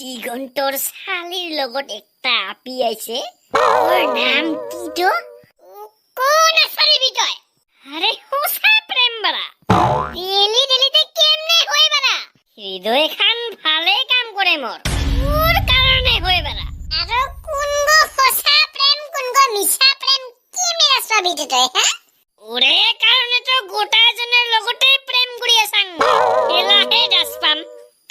দিগন্তৰ চালিৰ লগত একটা আপি আইছে ওর নাম কি তো কোন আছারিবি তই আরে হোসা প্রেম বাড়া দিলিতে কেমনে হই বাড়া হৃদয় খান ভালে কাম করে মোর ওর কারণে হই বাড়া আর কোনগো হোসা প্রেম কোনগো মিছা প্রেম কেমনে রাস্তাবিতে তই হ্যাঁ ওরে কারণে তো গোটা জনের লগতে প্রেম করি আছাং এলাহে দাসপাম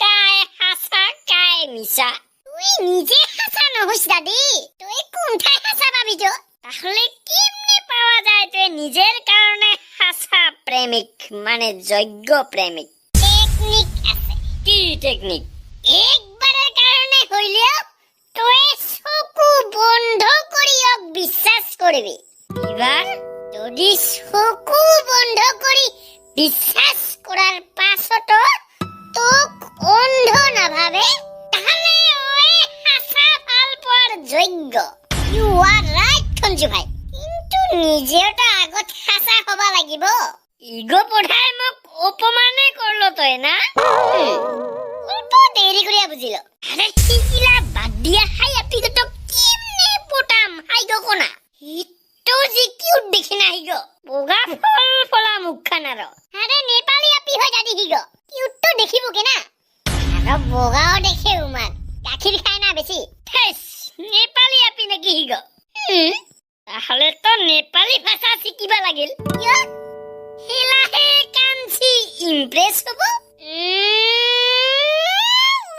কায় হাসা কায় মিছা তুই নিজে হাসা নহস দাদি তুই কোনঠাই হাসা পাবি তো তাহলে কেমনে পাওয়া যায় তুই নিজের কারণে হাসা প্রেমিক মানে যোগ্য প্রেমিক টেকনিক আছে কি টেকনিক একবারের কারণে হইলেও তুই চকু বন্ধ করিয়ক বিশ্বাস করবি এবার যদি চকু বন্ধ করি বিশ্বাস করার পাছতো তোক অন্ধ না ভাবে তাহলে ওই হাসা ভাল পাওয়ার যোগ্য ইউ আর রাইট সঞ্জু ভাই কিন্তু নিজেটা আগত হাসা হবা লাগিব ইগো পঢ়াই মোক অপমানে করলো তই না অল্প দেরি করিয়া বুঝিল আরে শিকিলা বাদ দিয়া হাই আপি তো কেমনে পটাম হাই গো কোনা তো জি কিউট দেখি না হিগো বগা ফল ফলা মুখখান আরে নেপালি আপি হয় দাদি হিগো কিউট তো দেখিব কে না আর বগাও দেখে উমাক গাখীর খায় না বেশি থেস নেপালি আপি নাকি হিগো তাহলে তো নেপালি ভাষা শিকিবা লাগিল কিয় হেলাহে কাঞ্চি ইমপ্রেস হব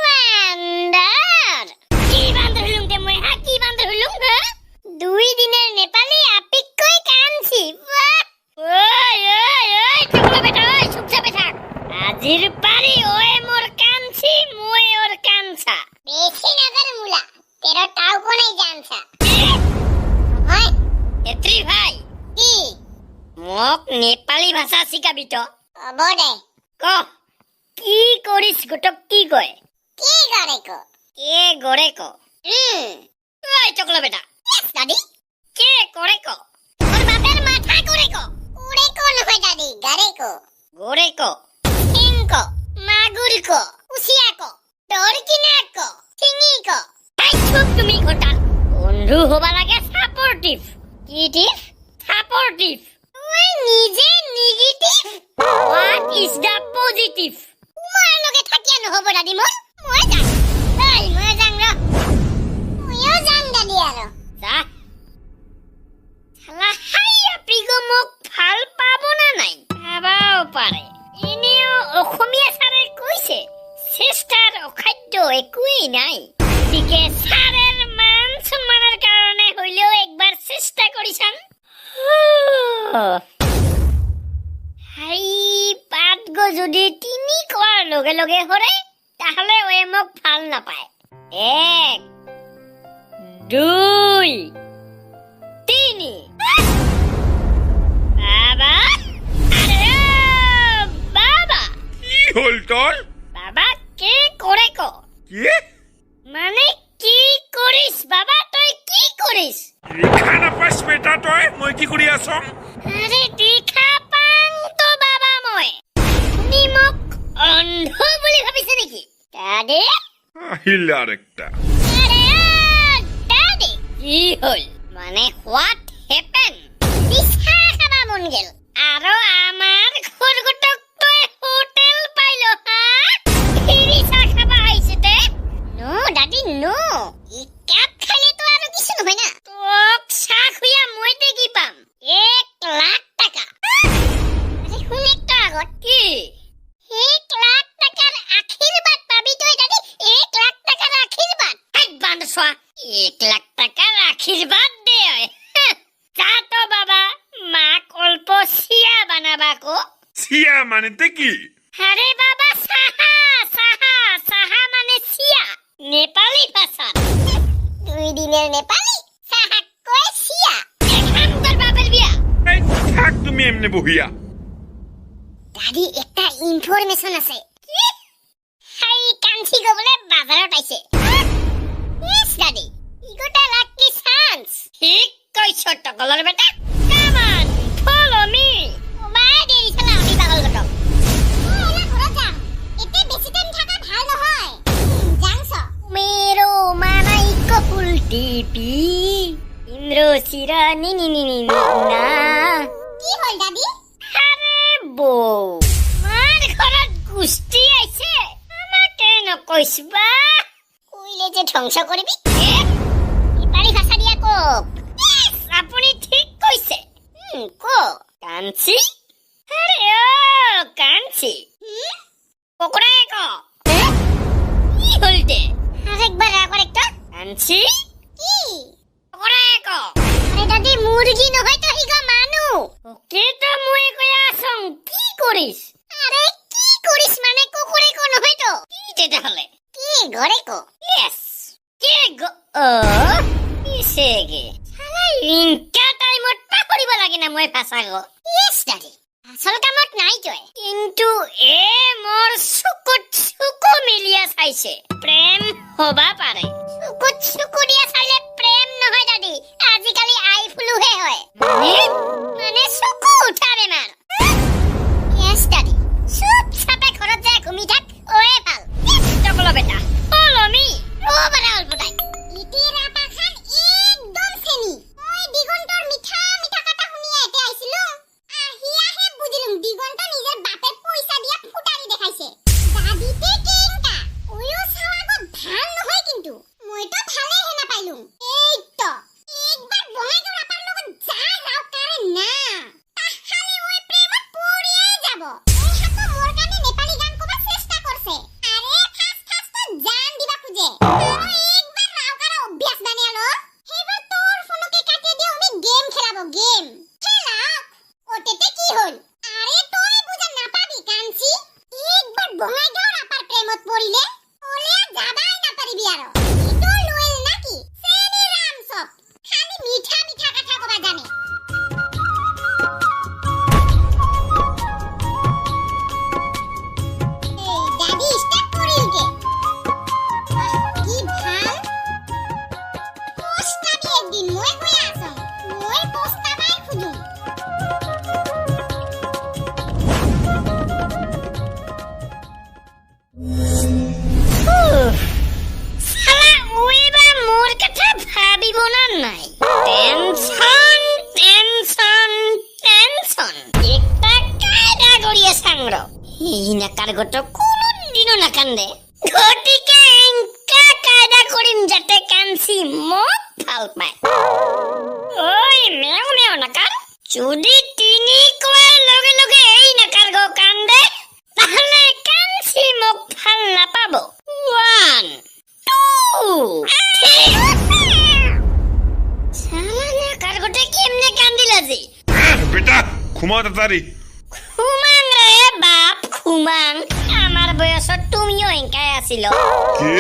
বান্দার কি বান্দর হইলুম তে মই কি বান্দর হইলুম হ্যাঁ 2 দিনের নেপালি আপিক কই কাঞ্চি ওই চকলা বেটা ওই চুপচাপে থাক আজির পারি ওই মোর কাঞ্চি মই ওর কাঞ্চা বেশি নগর মুলা তেরা টাও কোনাই জানছা হয় এত্রি ভাই কি মোক নেপালি ভাষা শিকাবি তো বড়ে ক কি করিস গটক কি কয় কি করে কো কে গরে কো ওই চকলা বেটা দাদি কে করে কো তোর বাপের মাথা করে কো উড়ে কো নহয় দাদি গরে কো গরে কো সিং কো মাগুর কো উসিয়া কো তোর কিনা কো সিঙ্গি কো তাই চুপ তুমি ঘটা বন্ধু হবা লাগে সাপোর্টিভ কি টিভ সাপোর্টিভ তুই নিজে negative what is the positive তোমার লগে থাকিয়া নহব দাদি মই যাম মই যাম ৰ মইও যাম দাদি আৰু যা শালা হাই আপি গো মোক ভাল পাব না নাই পাবাও পারে এনেও অসমীয়া সারে কইছে চেষ্টার অখাদ্য একোই নাই ঠিকে সারের মান সম্মানের কারণে হইলেও একবার চেষ্টা করিছান হাই পাত গো যদি তিনি কোয়ার লগে লগে হরে তাহলে ওই মোক ভাল না পায় 1 2 3 বাবা আরে বাবা কি হল তোর বাবা কে করে কো কি মানে কি করিস বাবা তুই কি করিস রেখা নাপাস বেটা তই মই কি কৰি আছম আরে দেখা পাং তো বাবা মই তুমি মোক অন্ধ বুলি ভাবিছে নেকি দাদি আহিল আরেকটা আরে দাদি কি হল মানে হোয়াট হ্যাপেন দিশা খাবা মন গেল আর আমার ঘর গটক তুই হোটেল পাইলো ফিরি চা খাবা আইছে তে নো দাদি নো ই কাপ খাইলে তো আর কিছু নহয় না তোক চা খুইয়া মই দেখি পাম 1 লাখ টাকা আরে শুন একটা আগত কি 1 লাখ টাকার আশীর্বাদ পাবি তুই দাদি 1 লাখ টাকার আশীর্বাদ হাই বান্দসা 1 লাখ টাকার আশীর্বাদ দে যা তো বাবা মা অল্প সিয়া বানাবা কো সিয়া মানেতে কি আরে বাবা সাহা সাহা সাহা মানে সিয়া নেপালি ভাষা 2 দিনের নেপালি সাহা কয় সিয়া এখন তোর বাপের বিয়া এই থাক তুমি এমনে বহিয়া দাদি একটা ইনফরমেশন আছে কি হাই কাঞ্চি গো বলে বাজারত আইছে ইস দাদি ইগোটা লাকি চান্স ঠিক কইছ টকলর বেটা কাম অন ফলো মি ওমাই দেরি চলা আমি পাগল গটক ও এলা ঘৰত যাম এতে বেছি টাইম থাকা ভাল নহয় জানছ তুমি পিপি ইন্দ্ৰ চিৰা নি নি নি নি না কি হল দাদি আৰে বৌ মাৰ ঘৰত কুস্তি আছে আমাকে নকইছবা কইলে যে ধ্বংস কৰিবি ইপাৰি ভাষা দিয়া কক আপুনি ঠিক কৈছে ক কাঞ্চি আরে ও কাঞ্চি কোকড়াই ক কি হলতে আরেকবার আরেকটা কাঞ্চি কি কোকড়াই ক আরে দাদি মুরগি নহয় তো হিগা মানু ওকে তো মই কই আসং কি করিস আরে কি করিস মানে কুকুরে কো নহয় তো কি তেতে হলে কি ঘরে কো ইয়েস কে গো ও ইসেগে শালা ইনকা টাইমত পাহৰিব লাগে না মই ভাষা গো ইয়েস দাদি আসল কামত নাই জয় কিন্তু এ মোর চুকু মিলিয়া চাইছে প্রেম হবা পাৰে চুকু দিয়া চাইলে প্ৰেম নহয় দাদি আজিকালি আই ফ্লুহে হয় মানে চুকু উঠা বেমাৰ ইয়েস দাদি চুপ চাপে ঘৰত যায় ঘুমি থাক ওয়ে ভাল চকলো বেটা অলমি ও বাৰা অলপটাই ইতিৰা পাখান একদম চেনি মই দিগন্তৰ মিঠা মিঠা কথা শুনি এতে আইছিলো আহিয়াহে বুজিলুম দিগন্ত নিজৰ বাপে পইচা দিয়া ফুটাৰি দেখাইছে দাদিতে কেংকা ওয়ো সাৱাগত ভাল নহয় কিন্তু মইতো ভালে হেনা পাইলুম এইতো একবাৰ বঙাই গৰাপাৰ লগত যা যাও কাৰে না তাহালে ওই প্ৰেমত পৰিয়ে যাব এই হাত মোৰ কানে নেপালী গান কবা চেষ্টা কৰছে আৰে ফাস্ট জান দিবা খুজে আৰু একবাৰ ৰাওকাৰ অভ্যাস বানি আলো হেবাৰ তোৰ ফোনকে কাটি দিও আমি গেম খেলাব গেম খেলা ওতেতে কি হল আরে তোই বুঝা না পাবি কাঞ্চি একবার বঙাই গরাপার প্রেমত পড়িলে ওলে যাবাই না পারিবি আর তো লুয়েল নাকি সেনি রাম সব খালি মিঠা মিঠা কথা কবা জানে এই দাদি স্টার্ট করিল কে কি ভাল পোস্টাবি একদিন মই কই আসম মই পোস্টাবাই খুজুম শালা ওইবা মোর কথা ভাবিব না নাই টেনশন টেনশন টেনশন একটা কায়দা গড়িয়া সাংর এই নাকার গত কোনদিনও না কান্দে ঘটিকে এঙ্কা কায়দা করিম যাতে কাঞ্চি মোক ভাল পায় ওই মেও মেও নাকার যদি তিনি কোয়ার লগে লগে এই নাকার গো কান্দে তাহলে কাঞ্চি মোক ভাল নাপাব 1 2 শালা নাকার গোটে কেমনে কান্দিলা জি বেটা ঘুমাও তাড়াতাড়ি খুমাং রে বাপ খুমাং আমার বয়সত তুমিও এঙ্কাই আছিল কি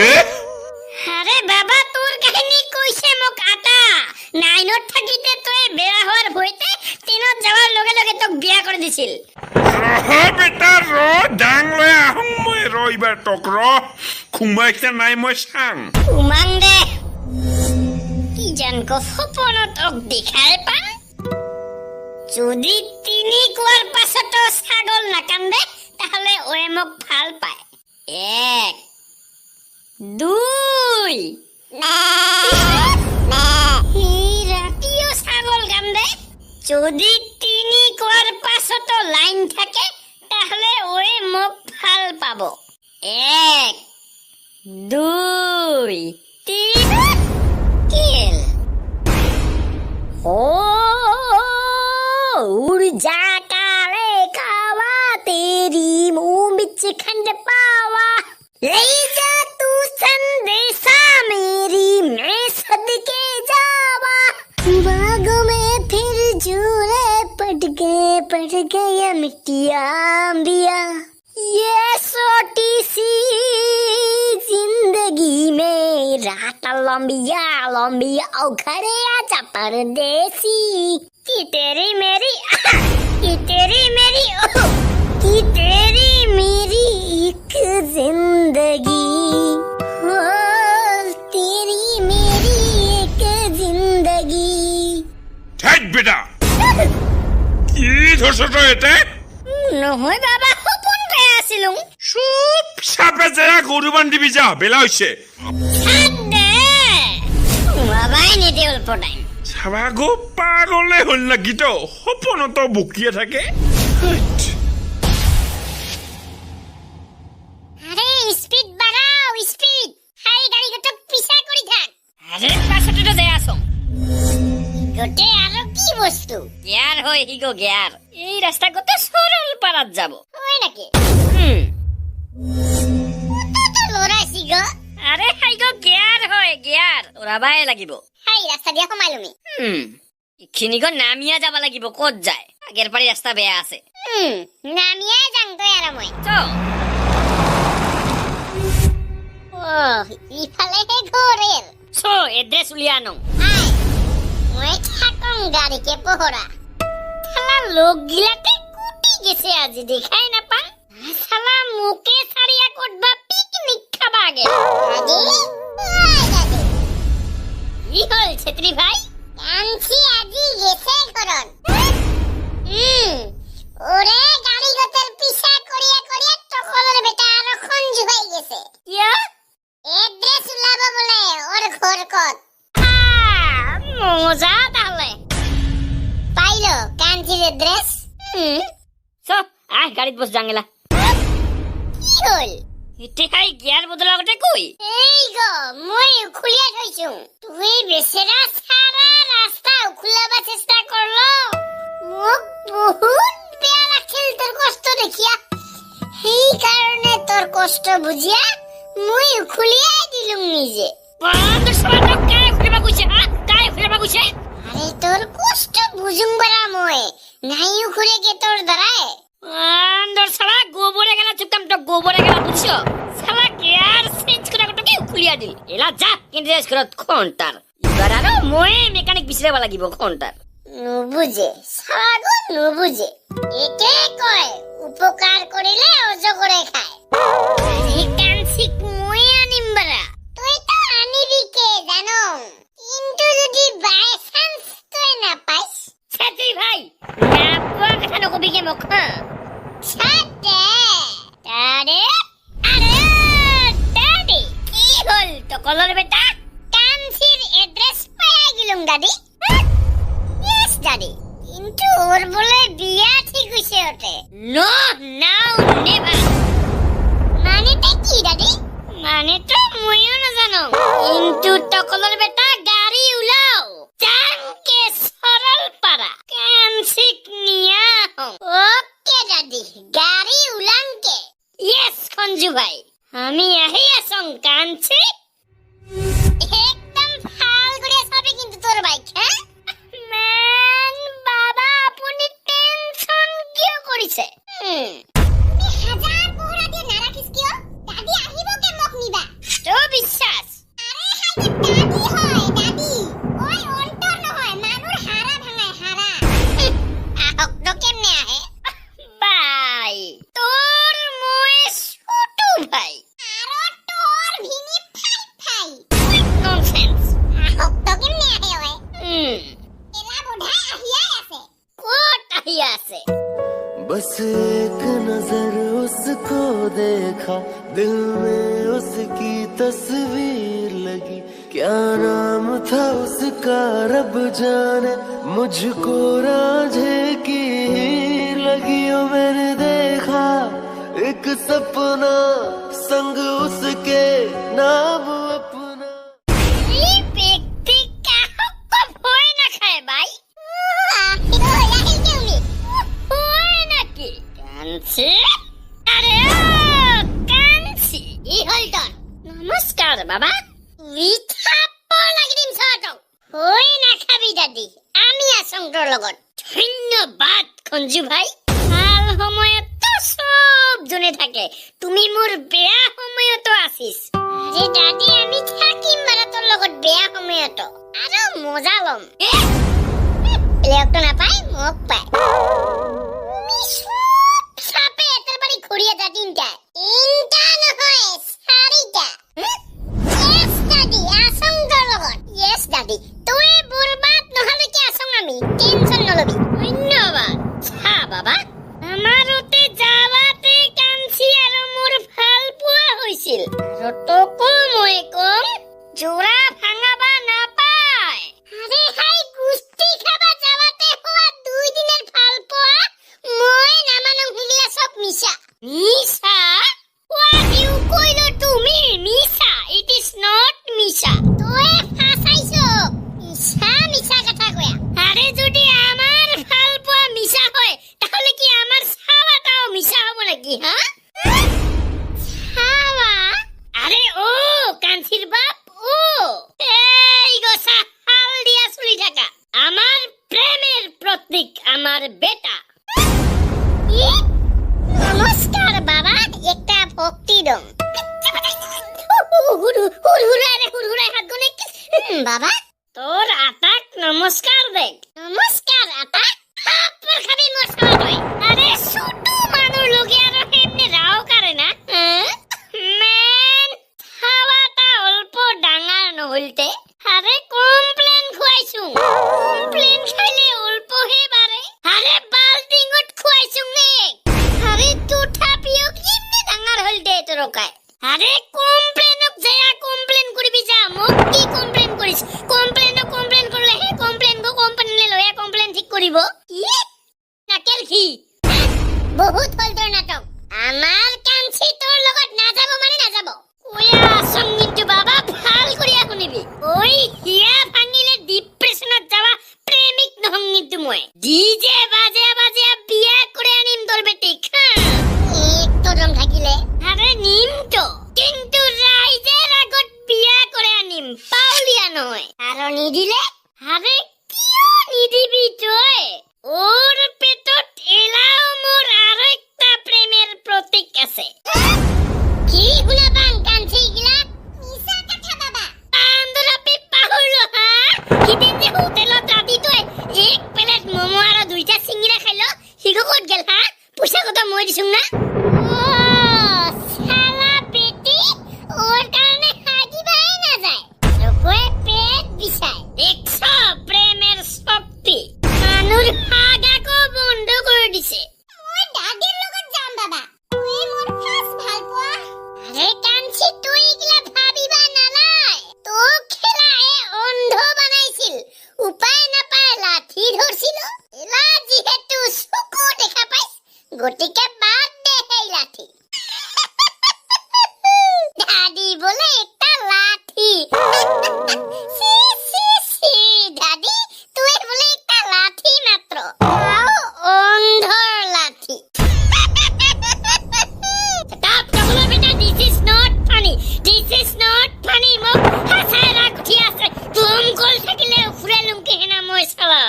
আরে বাবা তোর কাহিনী কইছে মোক আটা নাইনত থাকিতে তই বেয়া হওয়ার ভয়তে তিনত যাওয়ার লগে লগে তোক বিয়া করে দিছিল বেটা ৰ ডাং লৈ আহোঁ মই ৰইবাৰ টক ৰ ঘুমাইছে নাই মই চাং খুমাং দে কি জান কো সপনত তোক দেখাই পান যদি তিনি কোৱাৰ পাছতো ছাগল নাকান্দে তাহলে ওয়ে মোক ভাল পায় 1 2 রাতিও ছাগল কান্দে যদি তিনি কোৱাৰ পাছতো লাইন থাকে তাহলে ওই মোক ভাল পাব 1 2 3 কিল ও উড় কালে কাवा तेरी मुंह बिच खंड पावा ले जा तू संदेशा मेरी मैं सदके जावा बागों में फिर झूले पट गया मिट्टिया अंबिया ये छोटी सी जिंदगी में रात लंबिया लंबिया ओ घरे आजा परदेसी कि तेरी मेरी एक जिंदगी हो तेरी मेरी एक जिंदगी ঠেক বেটা কি ধৰছ তই এতে নহয় বাবা সপোন পাই আছিলো চুপ চাপে যায় গৰু বান্ধিবি যা বেলা হৈছে বাবা নাই দে অল্প টাইম চাবাগো পাগলে হল নাকি তো সপোনতো বকিয়ে থাকে আরে স্পিড বাড়াও স্পিড হাই গাড়ি গটো পিছা কৰি থাক আৰে পাছতে তো যাই আছো গটে আৰু কি বস্তু গিয়াৰ হয় হিগো গিয়াৰ এই ৰাস্তা গত সৰল পাৰাত যাব হয় নাকি তো লৰাইছি গো আৰে হাইগো গিয়াৰ হয় গিয়াৰ ওৰাবাই লাগিব হাই ৰাস্তা দিয়া কমাইলমি ইখিনিগো নামিয়া যাব লাগিব কত যায় আগেৰ পাৰি রাস্তা বেয়া আছে নামিয়া যাং তো আর মই তো ও ইফালে হে ঘরেল সো এড্রেস উলিয়ানো আই মই থাকং গাড়িকে পহরা শালা লোক গিলাতে কুটি গেছে আজি দেখাই না পা শালা মুকে ছাড়িয়া কটবা পিকনিক খাবা গে আজি দাদি ই হল ছেত্রী ভাই কাঞ্চি আজি গেছে করন ওরে গাড়ি গতের পিছা করিয়া করিয়া টকলের বেটা আর খঞ্জ হয়ে গেছে ইয়া এড্রেস উলাবা বলে ওর ঘর কত মজা তাহলে পাইলো কাঞ্চির এড্রেস সো আয় গাড়িত বস জাঙ্গেলা কি হল ইতে খাই গিয়ার বদলাগতে কই এই গো মই খুলিয়া থইছু তুই বেছেরা সারা রাস্তা খুলাবা চেষ্টা করলো মোক বহুত বেয়া লাগছিল তোর কষ্ট দেখিয়া এই কারণে তোর কষ্ট বুঝিয়া মই খুলিয়াই দিলুম নিজে বন্ধ সবাই কায় খুলবা কইছে কায় খুলবা কইছে আরে তোর কষ্ট বুঝুম বড়া মই নাইও খুলে কে তোর দাঁড়ায় আন্দর সালা গোবরে গেলা চুপকাম তো গোবরে গেলা বুঝছো সালা গিয়ার চেঞ্জ করে কত কি খুলিয়া দিল এলা যা ইন্টারেস্ট করত কোনটার এবার আর মই মেকানিক বিছরাবা লাগিব কোনটার নুবুঝে সাগো নুবুঝে একে কয় উপকার করিলে অজগরে খায় এই কাঞ্চিক মই আনিম বড়া তুই তো আনিবি কে জানো কিন্তু যদি বাই চান্স তুই না পাইস ছাত্রী ভাই না কোয়া কথা নকবি কে মোক ছাতে আরে আরে দাদি কি হল তো কলর বেটা কাঞ্চির এড্রেস পাইয়া গেলুম দাদি ইয়েস দাদি কিন্তু ওর বলে বিয়া ঠিক হইছে ওতে নো নাও নেভার মানে কি দাদি মানে তো মইও না জানো কিন্তু টকলর বেটা গাড়ি উলাও চাংকে সরল পারা কাঞ্চিক নিয়া ওকে দাদি গাড়ি উলাংকে ইয়েস খঞ্জু ভাই আমি আহি আসং কাঞ্চি একদম ফাল করে সবে কিন্তু তোর বাইক হ্যাঁ ম্যান বাবা আপনি টেনশন কিয় কৰিছে হাজার পোহরা দিয়ে নারাখিস কিয় দাদি আহিব কে মোক নিবা তো বিশ্বাস আরে হাইতে দাদি হয় দাদি ওই অন্তর নহয় মানুর হারা ভাঙায় হারা আহক তো কেমনে আহে বাই তোর মই ছোটু ভাই আর তোর ভিনি ফাই ননসেন্স আহক তো কেমনে আহে ওই এলা বুঢ়া আহিয়াই আছে কত আহিয়া আছে बस एक नजर उसको देखा दिल में उसकी तस्वीर लगी क्या नाम था उसका रब जाने मुझको राझे की हीर लगी और मैंने देखा एक सपना संग उसके नाम अपना এই ব্যক্তি কাহক ভয় না খায় ভাই কাঞ্চি আরে কাঞ্চি ই হলটন নমস্কার বাবা তুই থাপ্পড় লাগি দিম সটো হই না খাবি দাদি আমি আসং তোর লগত ধন্যবাদ খঞ্জু ভাই ভাল সময়ত তো সব জনে থাকে তুমি মোর বেয়া সময়তো আসিস আরে দাদি আমি থাকিম বারা তোর লগত বেয়া সময়ত আৰু মজা লম লেকটো নাপাই মোক পাই সাপে এটার বাড়ি ঘুরিয়ে যা তিনটা নহয় চারিটা ইয়েস দাদি আসং তোর লগত ইয়েস দাদি তুই বরবাদ নহলে কি আসং আমি টেনশন নলবি ধন্যবাদ হা বাবা আমারতে যাওয়াতে কাঞ্চি আর মোর ভাল পোৱা হৈছিল আৰু তোকো মই কম জোৰা ভাঙাবা নাপায় ভক্তি দম হুরহুরাই হাত গনে বাবা তোর আটাক নমস্কার দে নমস্কার আটা হাপর খাবি মোর সামনে তুই আরে ছোট মানুষ লগে আর এমনি রাও করে না মেন খাওয়াটা অল্প ডাঙার নহলতে আরে কমপ্লেন খুয়াইছু কমপ্লেন খাইলে অল্প হে বারে আরে বালতিঙত খুয়াইছু নে আরে তুঠা পিও কিমনে ডাঙার হলতে তো রকায় আরে কমপ্লেনক যায়া কমপ্লেন করবি যা মোক কি কমপ্লেন করিস কমপ্লেন করলে হে কমপ্লেন গো কোম্পানিলে লয়া কমপ্লেন ঠিক করিব কি নাকেল কি বহুত হল তোর নাটক আমার কাঞ্চি তোর লগত না যাব মানে না যাব ওয়া সঙ্গীত বাবা ভাল করিয়া শুনিবি ওই হিয়া ভাঙিলে ডিপ্রেশনত যাওয়া প্রেমিক নহংগীত মই ডিজে বাজে বাজে বিয়া করে আনিম তোর বেটিক এক তো দম থাকিলে আরে নিম তো কিন্তু রাইজের আগত বিয়া করে আনিম পাউলিয়া নয় আর নিদিলে আরে কিয় নিদিবি তুই ওর পেটত এলাও মোর আরেকটা প্রেমের প্রতীক আছে কি গুলা বাং কাঞ্চি গিলা মিছা কথা বাবা আন্দরাপি পাহলো হা কিদিন যে হোটেলত রাতি তুই এক প্লেট মোমো আর দুইটা সিঙ্গিরা খাইলো হিগো কত গেল হা পয়সা কথা মই দিছুম না ও শালা বেটি ওর কারণে হাগিবাই না যায় রকয়ে পেট বিছায় দেখছ প্রেমের শক্তি মানুর হাগাকো বন্ধ করে দিছে মই দাদিৰ লগত যাম বাবা তুই মোৰ ফাস ভাল পোৱা আরে কাঞ্চি তুই গিলা ভাবিবা নালাই তো খেলায়ে অন্ধ বানাইছিল উপায় না পায় লাঠি ধরছিল এলা যেহেতু চকু দেখা পাইছ গটিকে বাদ দে সেই লাঠি দাদি বলে একটা লাঠি সি সি সি দাদি তুই বলে একটা লাঠি মাত্র তাও অন্ধর লাঠি Stop talking বেটা this is not funny মোক হাসায় রাখি আছে তুম কল থাকিলে উফরে লুমকে হেনা মই সালা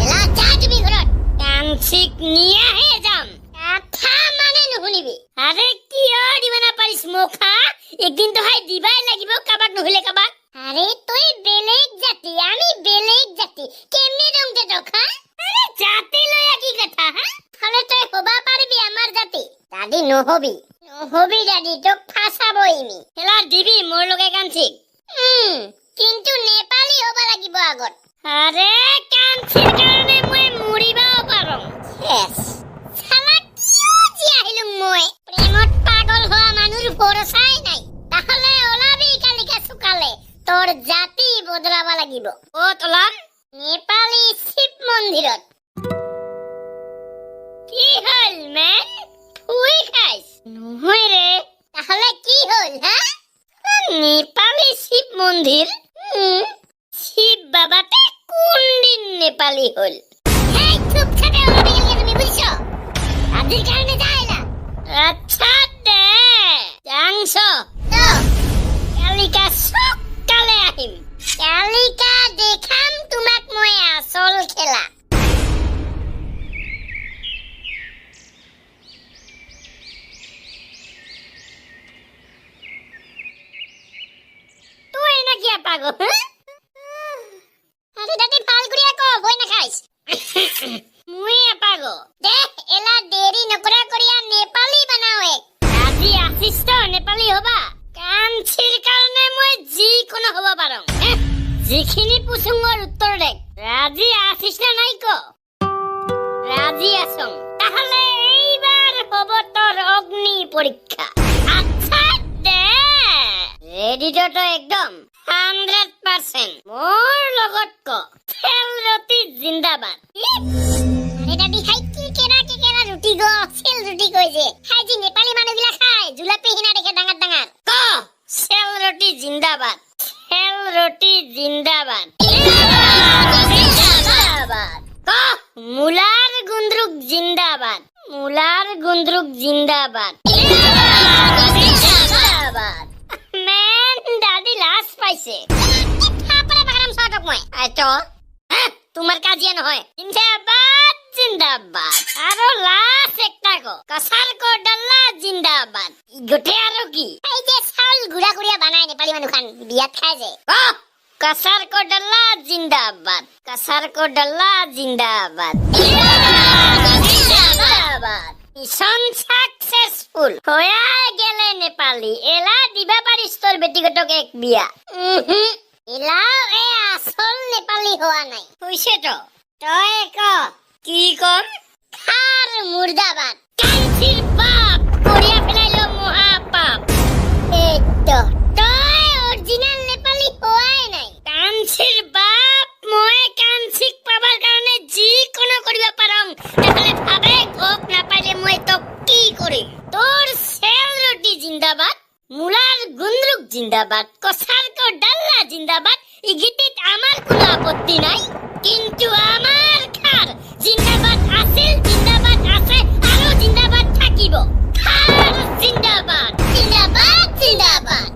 এলা যা তুমি ঘৰত কাঞ্চিক নিয়া হে যাম কথা মানে নুশুনিবি আরে কিয় দিবা না পারিস মুখা একদিন তো হাই দিবাই লাগিব কাবাক নহলে কাবাক আরে তুই বেলেগ জাতি আমি বেলেগ জাতি কেমনে দমতে দেখা আরে জাতি লয়া কি কথা হা তাহলে তুই হবা পারবি আমার জাতি দাদি নহবি দাদি তোক ফাসাবো ইমি হেলা দিবি মোর লগে কাঞ্চিক কিন্তু নেপালি হবা লাগিব আগত আরে কাঞ্চিৰ কাৰণে মই মৰিবাও পাৰো yes শালা কিয় জি আহিলুং মই প্ৰেমত পাগল হোৱা মানুহৰ ভৰসাই নাই তাহলে ওলাবি কালিকা সুকালে তোৰ জাতি বদলাবা লাগিব ক'ত ওলাম নেপালি শিৱ মন্দিৰত কি হল মেন ফুই খাইছ নহয় ৰে তাহলে কি হল হা নেপালি শিৱ মন্দিৰ শিৱ বাবাতে কোন দিন নেপালি হল এই চুপ থাকে ওলাবি গেলে তুমি বুঝছো আজিৰ কাৰণে যাইলা আচ্ছা দে জাংছ তো কালিকা সকালে আহিম কালিকা দেখাম তোমাক মই আসল খেলা তুই না কি পাগো আরে দাদি ফাল করিয়া কো ভয় না খাইস মুই পাগো দেখ এলা দেরি নকরা করিয়া নেপালি বানাও এক আজি আসিস তো নেপালি হবা কাঞ্চিৰ কাৰণে মই যি কোনো হব পাৰো যিখিনি পুছুঙৰ উত্তৰ দে ৰাজি আসিস না নাই কো রাজি আছং তাহলে এইবার হব তোর অগ্নি পরীক্ষা আচ্ছা দে রেডি তো একদম 100% মোর লগত ক খেল রতি জিন্দাবাদ আরে দাদি খাই কি কেরা রুটি গো সেল রুটি কই যে খাই যে নেপালি মানুষগুলা খায় জুলাপি হিনা দেখে ডাঙার ডাঙার ক সেল রুটি জিন্দাবাদ ক মুলার গুন্দ্রুক জিন্দাবাদ মেন দাদি লাশ পাইছে থাপড়া বাগাম সটক মই আইতো তোমার কাজিয়া নহয় জিন্দাবাদ জিন্দাবাদ আৰু লাষ্ট একটা কো কসাৰ কো ডাল্লা জিন্দাবাদ গোটে আৰু কি এই যে চাউল গুড়া গুড়িয়া বানাই নেপালী মানুহ খান বিয়াত খাই যে কসাৰ কো ডাল্লা জিন্দাবাদ কসাৰ কো ডাল্লা জিন্দাবাদ মিছন সাকসেসফুল হয়া গেলে নেপালী এলা দিবা পারিস তোর বেটিগতক এক বিয়া এলাও এ আসল নেপালী হওয়া নাই হইছে তো তই ক কি কম খার মুর্দাবাদ কাঞ্চিৰ বাপ কৰিয়া পেলাইলো মহাপাপ এইতো তই অৰিজিনাল নেপালী হোৱাই নাই কাঞ্চিৰ বাপ মই কাঞ্চিক পাবাৰ কাৰণে যি কোনো কৰিব পাৰং তেহলে ভাবে গপ নাপাইলে মই তো কি কৰি তোৰ চেল ৰুটি জিন্দাবাদ মুলাৰ গুন্দ্ৰুক জিন্দাবাদ কসাৰ কো ডাল্লা জিন্দাবাদ ইগিতিত আমাৰ কোনো আপত্তি নাই কিন্তু আমাৰ খাৰ জিন্দাবাদ আছিল জিন্দাবাদ আছে আৰু জিন্দাবাদ থাকিব খাৰ জিন্দাবাদ জিন্দাবাদ জিন্দাবাদ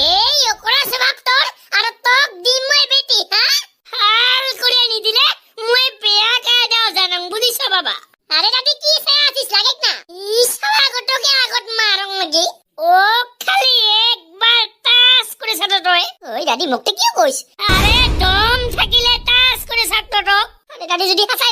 এই ওকৰা স্বভাৱ তোৰ আৰু তোক দিম মই বেটি হা হাল কৰি নিদিলে মই বেয়া কাই দাও জানং বুজিছ বাবা আরে দাদি কি চাই আছিস লাগে না ইছালা গটকে আগত মারং লাগি ও খালি একবার তাস করে ছাড়ো তই ওই দাদি মুখতে কিয় কইছ আরে দম থাকিলে তাস করে ছাড়তো তো আরে দাদি যদি হাসা